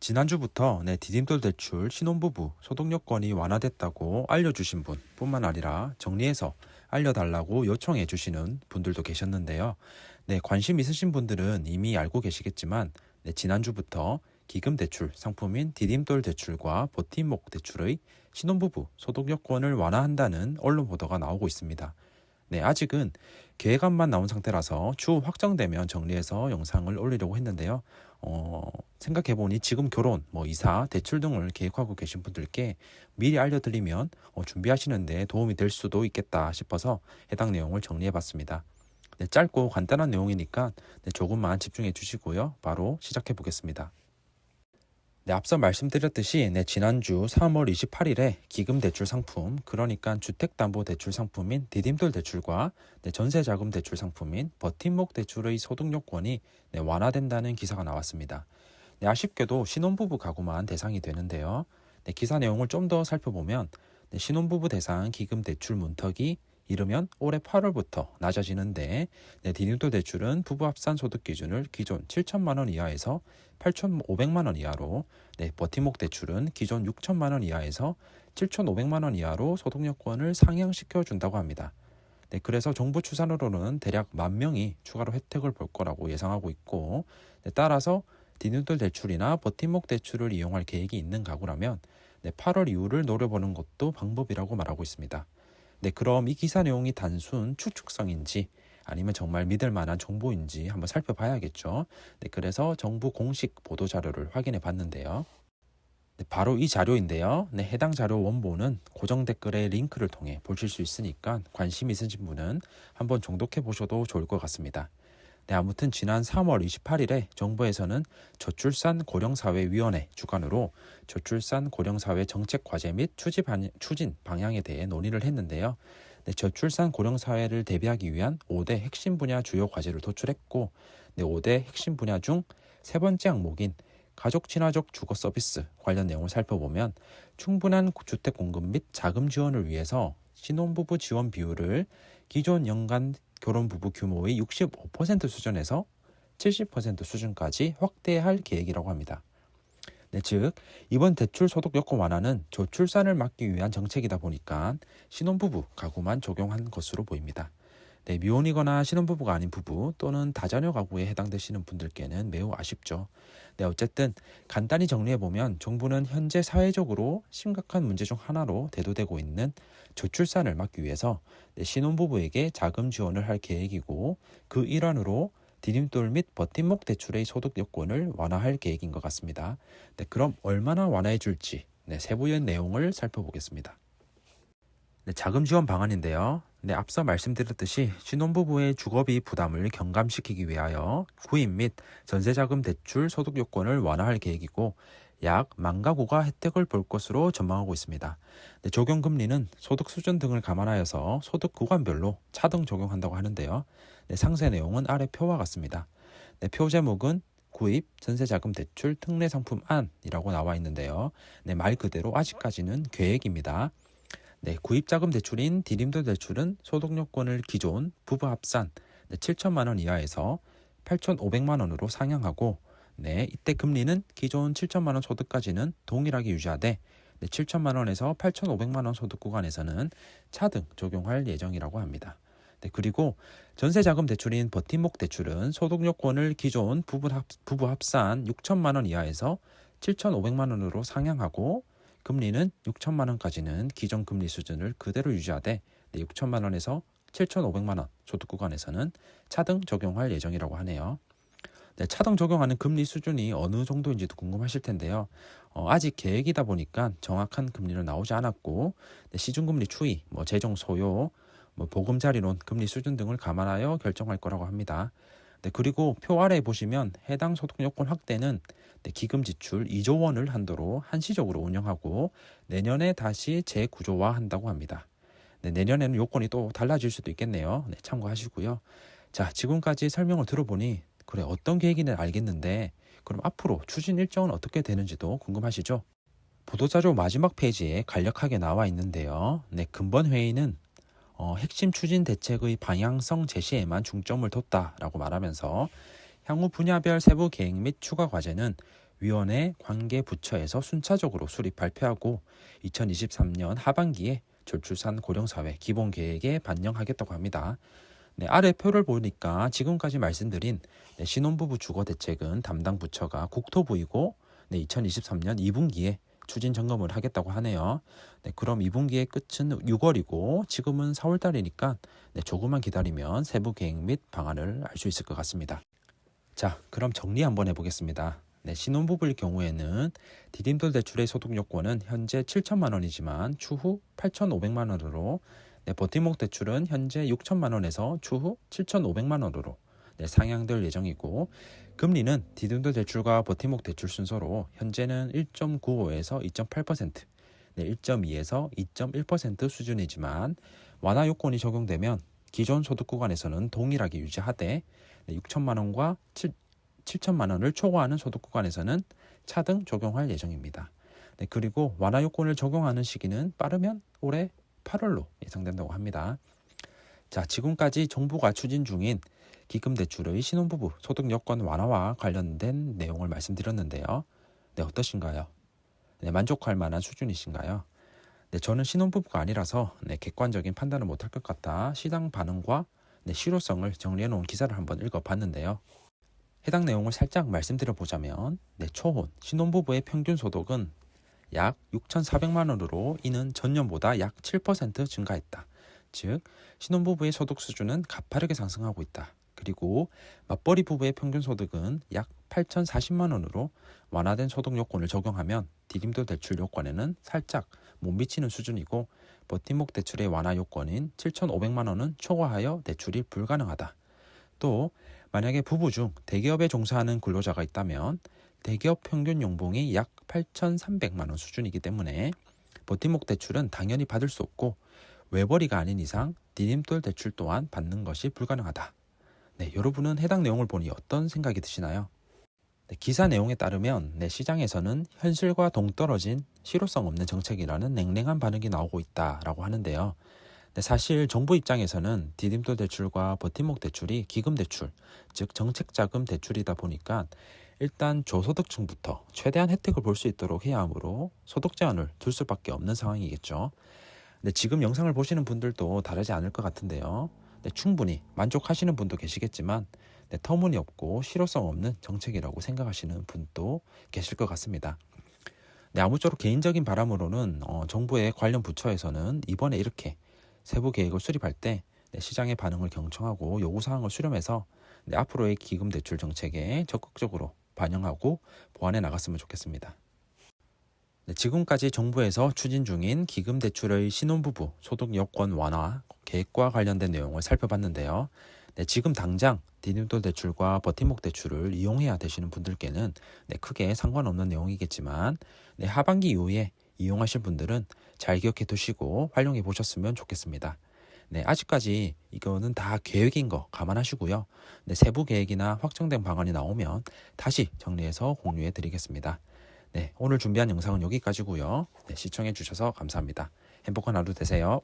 지난주부터 디딤돌 대출 신혼부부 소득요건이 완화됐다고 알려주신 분 뿐만 아니라 정리해서 알려달라고 요청해 주시는 분들도 계셨는데요. 관심 있으신 분들은 이미 알고 계시겠지만 지난주부터 기금대출 상품인 디딤돌 대출과 버팀목 대출의 신혼부부 소득요건을 완화한다는 언론 보도가 나오고 있습니다. 아직은 계획안만 나온 상태라서 추후 확정되면 정리해서 영상을 올리려고 했는데요. 생각해보니 지금 결혼, 이사, 대출 등을 계획하고 계신 분들께 미리 알려드리면 준비하시는데 도움이 될 수도 있겠다 싶어서 해당 내용을 정리해봤습니다. 짧고 간단한 내용이니까 조금만 집중해 주시고요. 바로 시작해 보겠습니다. 앞서 말씀드렸듯이 지난주 3월 28일에 기금대출 상품, 그러니까 주택담보대출 상품인 디딤돌 대출과 전세자금 대출 상품인 버팀목 대출의 소득요건이 완화된다는 기사가 나왔습니다. 아쉽게도 신혼부부 가구만 대상이 되는데요. 기사 내용을 좀 더 살펴보면 신혼부부 대상 기금대출 문턱이 이르면 올해 8월부터 낮아지는데 디딤돌 대출은 부부 합산 소득 기준을 기존 7천만 원 이하에서 8,500만 원 이하로, 버팀목 대출은 기존 6천만 원 이하에서 7,500만 원 이하로 소득 요건을 상향시켜 준다고 합니다. 그래서 정부 추산으로는 대략 10,000명이 추가로 혜택을 볼 거라고 예상하고 있고, 따라서 디딤돌 대출이나 버팀목 대출을 이용할 계획이 있는 가구라면 8월 이후를 노려보는 것도 방법이라고 말하고 있습니다. 그럼 이 기사 내용이 단순 추측성인지 아니면 정말 믿을 만한 정보인지 한번 살펴봐야겠죠. 그래서 정부 공식 보도 자료를 확인해 봤는데요. 바로 이 자료인데요. 해당 자료 원본은 고정 댓글의 링크를 통해 보실 수 있으니까 관심 있으신 분은 한번 정독해 보셔도 좋을 것 같습니다. 아무튼 지난 3월 28일에 정부에서는 저출산 고령사회위원회 주관으로 저출산 고령사회 정책 과제 및 추진 방향에 대해 논의를 했는데요. 저출산 고령사회를 대비하기 위한 5대 핵심 분야 주요 과제를 도출했고, 5대 핵심 분야 중 세 번째 항목인 가족 친화적 주거 서비스 관련 내용을 살펴보면 충분한 주택 공급 및 자금 지원을 위해서 신혼부부 지원 비율을 기존 연간 결혼부부 규모의 65% 수준에서 70% 수준까지 확대할 계획이라고 합니다. 즉 이번 대출 소득 요건 완화는 저출산을 막기 위한 정책이다 보니까 신혼부부 가구만 적용한 것으로 보입니다. 미혼이거나 신혼부부가 아닌 부부 또는 다자녀 가구에 해당되시는 분들께는 매우 아쉽죠. 어쨌든 간단히 정리해보면 정부는 현재 사회적으로 심각한 문제 중 하나로 대두되고 있는 저출산을 막기 위해서 신혼부부에게 자금 지원을 할 계획이고, 그 일환으로 디딤돌 및 버팀목 대출의 소득 요건을 완화할 계획인 것 같습니다. 그럼 얼마나 완화해 줄지 세부의 내용을 살펴보겠습니다. 자금 지원 방안인데요. 앞서 말씀드렸듯이 신혼부부의 주거비 부담을 경감시키기 위하여 구입 및 전세자금 대출 소득 요건을 완화할 계획이고, 약 10,000가구가 혜택을 볼 것으로 전망하고 있습니다. 적용 금리는 소득 수준 등을 감안하여서 소득 구간별로 차등 적용한다고 하는데요. 상세 내용은 아래 표와 같습니다. 표 제목은 구입 전세자금 대출 특례 상품안이라고 나와 있는데요. 말 그대로 아직까지는 계획입니다. 구입자금 대출인 디딤돌 대출은 소득 요건을 기존 부부 합산 7천만 원 이하에서 8,500만 원으로 상향하고, 이때 금리는 기존 7천만 원 소득까지는 동일하게 유지하되 7천만 원에서 8,500만 원 소득 구간에서는 차등 적용할 예정이라고 합니다. 그리고 전세자금 대출인 버팀목 대출은 소득 요건을 기존 부부 합산 6천만 원 이하에서 7,500만 원으로 상향하고, 금리는 6천만 원까지는 기존 금리 수준을 그대로 유지하되 6천만 원에서 7,500만 원 소득 구간에서는 차등 적용할 예정이라고 하네요. 차등 적용하는 금리 수준이 어느 정도인지도 궁금하실 텐데요. 아직 계획이다 보니까 정확한 금리는 나오지 않았고, 시중금리 추이, 재정 소요, 보금자리론 금리 수준 등을 감안하여 결정할 거라고 합니다. 그리고 표 아래에 보시면 해당 소득 요건 확대는 기금 지출 2조 원을 한도로 한시적으로 운영하고 내년에 다시 재구조화한다고 합니다. 내년에는 요건이 또 달라질 수도 있겠네요. 참고하시고요. 자, 지금까지 설명을 들어보니 그래 어떤 계획인지 알겠는데, 그럼 앞으로 추진 일정은 어떻게 되는지도 궁금하시죠? 보도자료 마지막 페이지에 간략하게 나와 있는데요. 근본 회의는 핵심 추진 대책의 방향성 제시에만 중점을 뒀다라고 말하면서 향후 분야별 세부 계획 및 추가 과제는 위원회 관계 부처에서 순차적으로 수립 발표하고 2023년 하반기에 저출산 고령사회 기본계획에 반영하겠다고 합니다. 네, 아래 표를 보니까 지금까지 말씀드린 신혼부부 주거대책은 담당 부처가 국토부이고 2023년 2분기에 추진 점검을 하겠다고 하네요. 네, 그럼 2분기의 끝은 6월이고 지금은 4월달이니까 조금만 기다리면 세부 계획 및 방안을 알 수 있을 것 같습니다. 자, 그럼 정리 한번 해보겠습니다. 네, 신혼부부일 경우에는 디딤돌 대출의 소득 요건은 현재 7천만 원이지만 추후 8,500만 원으로, 버팀목 대출은 현재 6천만 원에서 추후 7,500만 원으로 상향될 예정이고, 금리는 디딤돌 대출과 버팀목 대출 순서로 현재는 1.95에서 2.8%, 1.2에서 2.1% 수준이지만 완화 요건이 적용되면 기존 소득 구간에서는 동일하게 유지하되 6천만 원과 7천만 원을 초과하는 소득 구간에서는 차등 적용할 예정입니다. 그리고 완화 요건을 적용하는 시기는 빠르면 올해 8월로 예상된다고 합니다. 자, 지금까지 정부가 추진 중인 기금대출의 신혼부부 소득 여건 완화와 관련된 내용을 말씀드렸는데요. 어떠신가요? 만족할 만한 수준이신가요? 저는 신혼부부가 아니라서 객관적인 판단을 못할 것 같아 시장 반응과 실효성을 정리해 놓은 기사를 한번 읽어봤는데요. 해당 내용을 살짝 말씀드려보자면 초혼 신혼부부의 평균 소득은 약 6,400만 원으로 이는 전년보다 약 7% 증가했다. 즉 신혼부부의 소득 수준은 가파르게 상승하고 있다. 그리고 맞벌이 부부의 평균 소득은 약 8,040만 원으로 완화된 소득 요건을 적용하면 디딤돌 대출 요건에는 살짝 못 미치는 수준이고, 버팀목 대출의 완화 요건인 7,500만 원은 초과하여 대출이 불가능하다. 또 만약에 부부 중 대기업에 종사하는 근로자가 있다면 대기업 평균 연봉이 약 8,300만 원 수준이기 때문에 버팀목 대출은 당연히 받을 수 없고, 외벌이가 아닌 이상 디딤돌 대출 또한 받는 것이 불가능하다. 여러분은 해당 내용을 보니 어떤 생각이 드시나요? 기사 내용에 따르면 시장에서는 현실과 동떨어진 실효성 없는 정책이라는 냉랭한 반응이 나오고 있다라고 하는데요. 사실 정부 입장에서는 디딤돌 대출과 버팀목 대출이 기금 대출, 즉 정책자금 대출이다 보니까 일단 저소득층부터 최대한 혜택을 볼 수 있도록 해야 하므로 소득 제한을 둘 수밖에 없는 상황이겠죠. 지금 영상을 보시는 분들도 다르지 않을 것 같은데요. 충분히 만족하시는 분도 계시겠지만 터무니없고 실효성 없는 정책이라고 생각하시는 분도 계실 것 같습니다. 아무쪼록 개인적인 바람으로는 정부의 관련 부처에서는 이번에 이렇게 세부 계획을 수립할 때 시장의 반응을 경청하고 요구사항을 수렴해서 앞으로의 기금 대출 정책에 적극적으로 반영하고 보완해 나갔으면 좋겠습니다. 지금까지 정부에서 추진 중인 기금 대출의 신혼부부 소득 여건 완화 계획과 관련된 내용을 살펴봤는데요. 지금 당장 디딤돌 대출과 버팀목 대출을 이용해야 되시는 분들께는 크게 상관없는 내용이겠지만 하반기 이후에 이용하실 분들은 잘 기억해 두시고 활용해 보셨으면 좋겠습니다. 아직까지 이거는 다 계획인 거 감안하시고요. 세부 계획이나 확정된 방안이 나오면 다시 정리해서 공유해 드리겠습니다. 오늘 준비한 영상은 여기까지고요. 시청해 주셔서 감사합니다. 행복한 하루 되세요.